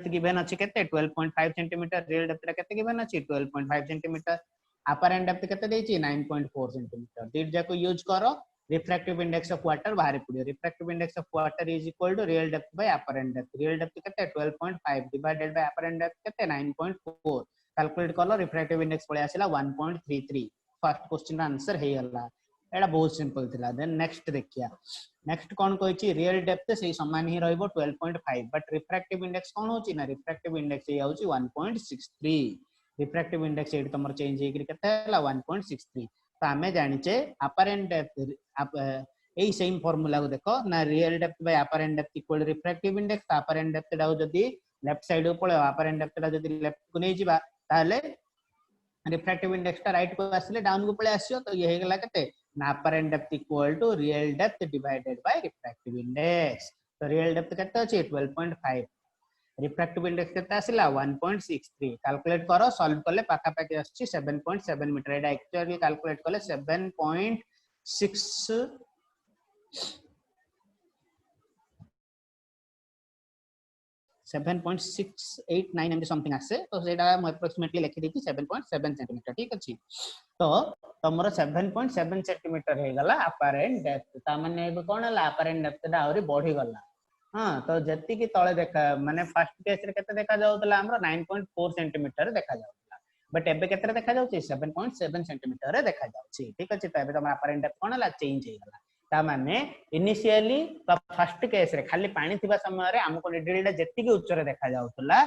गिवन अछि केते 12.5 सेंटीमीटर रियल डेप्थ ता केते गिवन अछि 12.5 सेंटीमीटर अपरेंट डेप्थ केते देछि 9.4 सेंटीमीटर दिस जाको यूज करो रिफ्रैक्टिव इंडेक्स ऑफ वाटर बाहर पड़ियो refractive index of water is equal to real depth by apparent depth real depth केते 12.5 डिवाइडेड बाय अपरेंट डेप्थ केते 9.4 कैलकुलेट करलो रिफ्रैक्टिव इंडेक्स पळे आसिला 1.33 फर्स्ट क्वेश्चन आंसर हे हला एडा बहुत सिंपल थिला देन नेक्स्ट देखिया नेक्स्ट कोन कहैछि रियल डेप्थ सेही समान ही रहइबो 12.5 बट रिफ्रैक्टिव इंडेक्स कोन होछि ना रिफ्रैक्टिव इंडेक्स हे आउछि 1.63 रिफ्रैक्टिव इंडेक्स एडी तमर चेंज हे कि केते हला 1.63 तो हमें जानि छे अपरेंट डेप्थ एई सेम फार्मूला को देखो ना real depth by apparent depth equal refractive index apparent depth डाउ जदी लेफ्ट साइड को पळे अपरेंट डेप्थ दा जदी लेफ्ट को नै जिबा ताले रिफ्रैक्टिव इंडेक्स ता राइट को आसले डाउन को पळे आसियो तो ये हेगला केते ना apparent depth equal to real depth divided by refractive index तो रियल डेप्थ केते अछि 12.5 रिफ्रैक्टिव इंडेक्स केते आसिला 1.63 कैलकुलेट करो सॉल्व करले पाका पाकी आछि 7.7 मीटर एडा एक्चुअली कैलकुलेट करले 7.689 एमडी समथिंग आसे तो सेटा म अप्रोक्सीमेटली लिखि देछि 7.7 सेंटीमीटर ठीक अछि तो तमरो 7.7 सेंटीमीटर हे गला अपरेंट डेप्थ ता माने एबे कोन हला अपरेंट डेप्थ दा औरी बढ़ी गला हां तो जति की तळे देखा माने फर्स्ट केस रे केते देखा जाउतला हमरो 9.4 सेंटीमीटर देखा जाउतला बट एबे केते देखा जाउछि 7.7 सेंटीमीटर रे देखा जाउछि ठीक अछि तो एबे तम अपरेंट डेप्थ कोन हला चेंज हे गला ता माने इनिशियली फर्स्ट केस रे खाली पानी थिबा समय रे हमको निडलटा जति की उच्च रे देखा जाउतला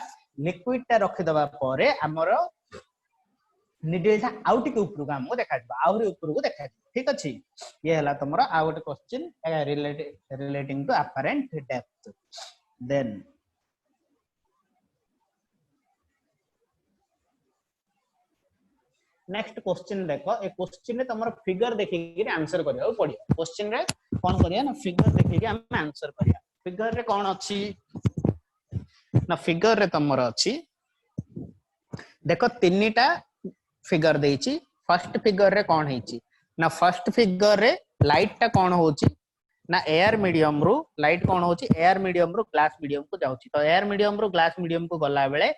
लिक्विड ता रखि दबा परे हमरो निडलटा आउट के ऊपर को हमको देखा दिबा आउरी ऊपर को देखा दिबा ठीक अछि ये हला तमरो आ गोटे question relating to apparent depth then next question देखो ए क्वेश्चन रे तमरो फिगर देखि के आंसर करियो पड़ियो क्वेश्चन रे कोन करिया ना फिगर देखि के हम आंसर करिया फिगर रे कोन अछि ना फिगर रे तमरो अछि देखो तीनटा फिगर देइछि फर्स्ट फिगर रे कोन हेछि ना फर्स्ट फिगर रे लाइट टा कोन होछि ना एयर मीडियम रो लाइट कोन होछि एयर मीडियम रो ग्लास मीडियम को जाउछि तो एयर मीडियम रो ग्लास मीडियम को गला बेले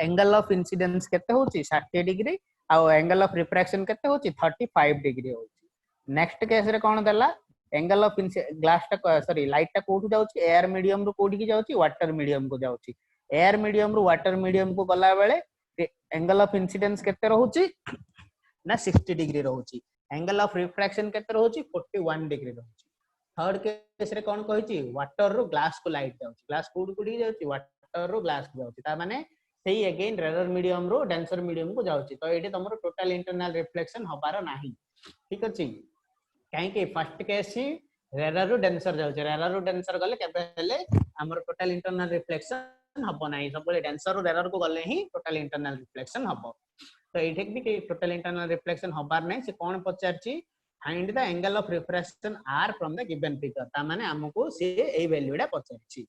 एंगल ऑफ इंसिडेंस केते होची 60 डिग्री आ एंगल ऑफ रिफ्रैक्शन केते होची 35 डिग्री होची। नेक्स्ट केस रे कोन देला एंगल ऑफ ग्लास टा सॉरी लाइट टा कोठु जाउची एयर मीडियम रो कोठी की जाउची वाटर मीडियम को जाउची। एयर मीडियम रो वाटर मीडियम को गला बेले एंगल ऑफ इंसिडेंस केते रहउची ना 60 डिग्री रहउची। एंगल ऑफ रिफ्रैक्शन केते रहउची 41 डिग्री रहउची। थर्ड केस रे कोन कहिची वाटर रो ग्लास को लाइट जाउची ग्लास कोठी कोठी जाउची वाटर रो ग्लास को जाउची ता माने सेही अगेन रेयर मीडियम रो डेंसर मीडियम को जाउची। तो एठी तमरो टोटल इंटरनल रिफ्लेक्शन हबार नाही। ठीक अछि काहे कि फर्स्ट केस ही रेयर रो डेंसर जाउची रेयर रो डेंसर गले केबे हेले हमर टोटल इंटरनल रिफ्लेक्शन हबो नाही सब बोले डेंसर रो रेयर को गले ही टोटल इंटरनल रिफ्लेक्शन हबो। तो एठी भी कि टोटल इंटरनल रिफ्लेक्शन हबार नाही से कोन पचारची find the angle of refraction r from the given figure ता माने हमको से ए वैल्यूडा पचारची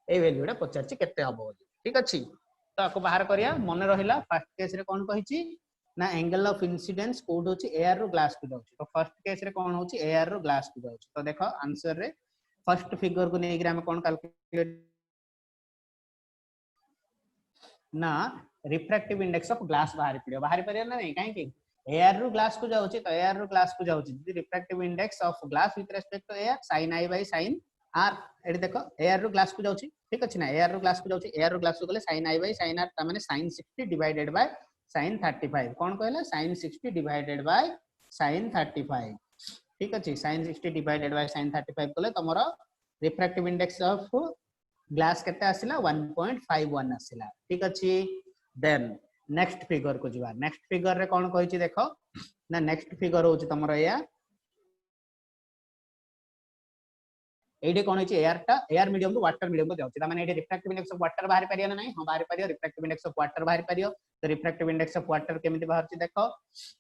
ए वैल्यूडा पचारची केते हबो। ठीक अछि तो आपको बाहर करिया मन रहिला फर्स्ट केस रे कोन कहिची ना एंगल ऑफ इंसिडेंस कोड होची एयर रो ग्लास को जाउची। तो फर्स्ट केस रे कोन होची एयर रो ग्लास को जाउची। तो देखो आंसर रे फर्स्ट फिगर को नेग्रा हम कोन कैलकुलेट ना रिफ्रैक्टिव इंडेक्स ऑफ ग्लास बाहर पड़िया ना नहीं काहे कि एयर रो ग्लास को जाउची तो एयर रो ग्लास को जाउची refractive index of glass with respect to air sin i by sin r एडी देखो एयर रो ग्लास को जाउची। ठीक अछि ना एयर रो ग्लास को जाउची एयर रो ग्लास को गले sin i by sin r ता माने sin 60 डिवाइडेड बाय sin 35 कोन कहला sin 60 डिवाइडेड बाय sin 35। ठीक अछि sin 60 डिवाइडेड बाय sin 35 कले तमरो रिफ्रैक्टिव इंडेक्स ऑफ ग्लास केते आसिला 1.51 आसिला। ठीक अछि देन नेक्स्ट फिगर को जीवा नेक्स्ट फिगर रे कोन कहिची देखो ना नेक्स्ट फिगर होची तमरो या एडी कोन होची air medium to water medium को जाउची ता माने एडी रिफ्रैक्टिव इंडेक्स ऑफ वाटर बाहर परिया ना नहीं हम बाहर परिया रिफ्रैक्टिव इंडेक्स ऑफ वाटर बाहर परियो। तो रिफ्रैक्टिव इंडेक्स ऑफ वाटर केमिति बाहरची देखो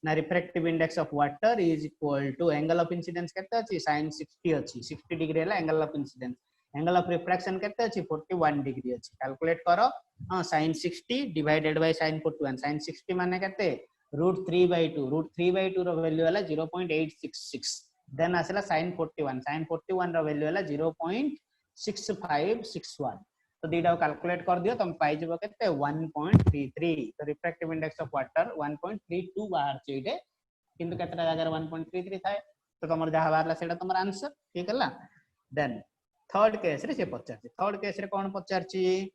ना refractive index of water is equal to angle of incidence केते अछि sin 60 अछि 60 डिग्री हला angle of incidence angle of refraction केते अछि 41 डिग्री अछि कैलकुलेट करो हां sin 60 divided by sin 41 sin 60 माने केते √3/2 √3/2 रो वैल्यू हला 0.866 देन आसला sin 41 रो वैल्यू हला 0.6561 तो दीटा कैलकुलेट कर दियो तुम पाई जबो केते 1.33 तो रिफ्रैक्टिव इंडेक्स ऑफ वाटर 1.32 बाहर छेडे किंतु केतरा जगह 1.33 थाए तो तमर जहा बाहरला सेटा तमर आंसर। ठीक हला देन थर्ड केस रे से पचारची थर्ड केस रे कोन पचारची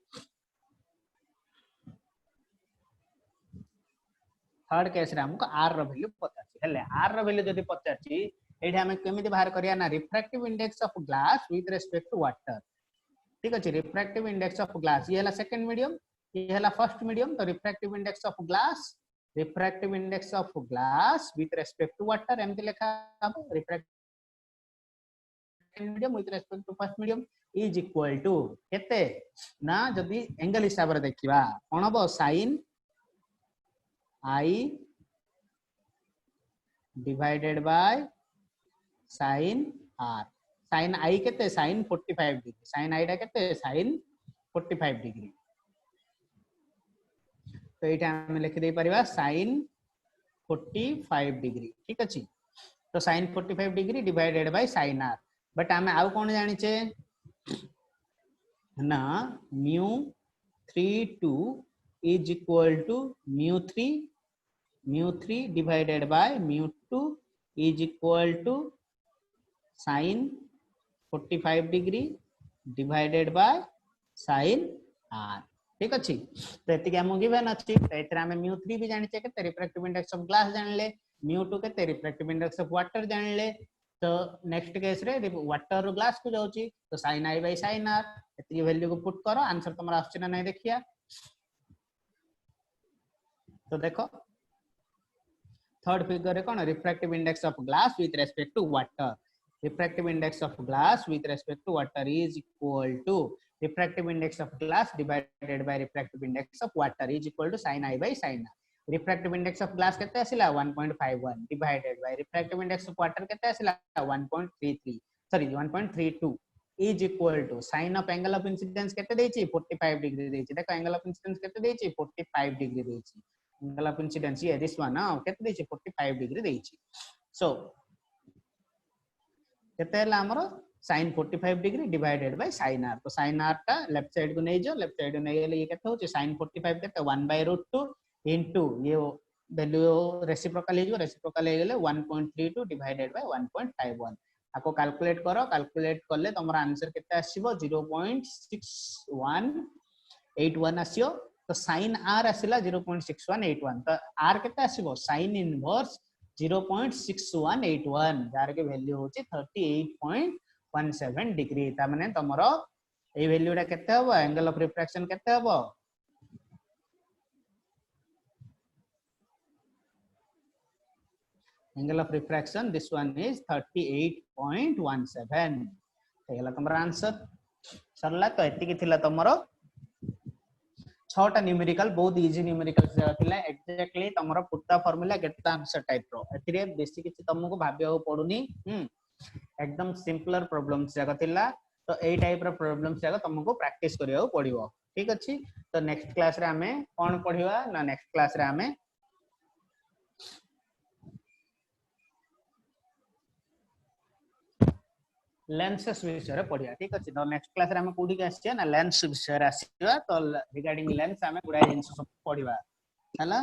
थर्ड केस रे हमको r रो वैल्यू पचारची हेले r रो वैल्यू जदी पचारची एठी हमें केमिति बाहर करिया ना refractive index of glass with respect to water. ठीक अछि रिफ्रैक्टिव इंडेक्स ऑफ ग्लास ये हला सेकंड मीडियम ये हला फर्स्ट मीडियम तो refractive index of glass with respect to water एमति लिखा अब refractive medium with respect to first medium is equal to केते ना जदी एंगल हिसाब रे देखिबा कोन हबो sin i divided by sin r sin i केते sin 45 डिग्री sin i टा केते sin 45 डिग्री तो एटा हम लिख दे परिबा sin 45 डिग्री। ठीक अछि तो sin 45 degree divided by sin r but हम आउ कोन जानि छे ना mu32 is equal to mu3 divided by mu2 is equal to sin 45 degree divided by sin r। ठीक अछि तो एति के हम गिवन अछि तो एतरा में mu3 भी जानि छे के रिफ्रैक्टिव इंडेक्स ऑफ ग्लास जान ले mu2 के रिफ्रैक्टिव इंडेक्स ऑफ वाटर जान ले। तो नेक्स्ट केस रे वाटर रो ग्लास को जाउची तो sin i by sin r एति वैल्यू को पुट करो आंसर तमरा आछे ना नहीं देखिया। तो देखो थर्ड फिगर रे कोन refractive index of glass with respect to water refractive index of glass with respect to water is equal to refractive index of glass divided by refractive index of water is equal to sin i by sin r। refractive index of glass केते आसिला 1.51 divided by refractive index of water केते आसिला 1.33 sorry 1.32 is equal to sin of angle of incidence केते देछि 45 degree देछि देखो angle of incidence केते देछि 45 degree देछि angle of incidence ये this one केते देछि 45 डिग्री देछि। सो केते हला हमरो sin 45 degree divided by sin r। तो sin r टा लेफ्ट साइड को नहीं जो, लेफ्ट साइड को नहीं गले ये केते होचे sin 45 केते 1/√2 इनटू ये वैल्यू रेसिप्रोकल हे जो, रेसिप्रोकल हे गेले 1.32 डिवाइडेड बाय 1.51 आपको कैलकुलेट करो, कैलकुलेट करले तमरा आंसर केते आसीबो 0.6181 आसीयो। तो sin r आसीला 0.6181 तो r केते आसीबो sin इनवर्स 0.6181 जार के वैल्यू होची 38.17 डिग्री। ता माने तमरो ए वैल्यूटा केते हबो, एंगल ऑफ रिफ्रैक्शन केते हबो, angle of refraction this one is 38.17 हेला तमरा आंसर सरला। तो एति की थिला तमरो 6टा न्यूमेरिकल, बहुत इजी न्यूमेरिकल थिला, एग्जैक्टली तमरो पुट्टा formula get the answer type रो। एथिरे बेसी किछि तमको भाबिया पडुनी, एकदम सिंपलर प्रॉब्लम्स जागा थिला। तो ए टाइप रो प्रॉब्लम्स जागा तमको प्रैक्टिस करियो पड़िबो, ठीक अछि। तो नेक्स्ट क्लास रे हमें कोन पढिबा ना, नेक्स्ट क्लास रे हमें लेंसेस विषय पढ़िया, ठीक अच्छे। तो नेक्स्ट क्लास रे हम कोठी आसी ना लेंस विषय आसीबा। तो रिगार्डिंग लेंस हमें गुडा जिंस सब पढ़िबा हला।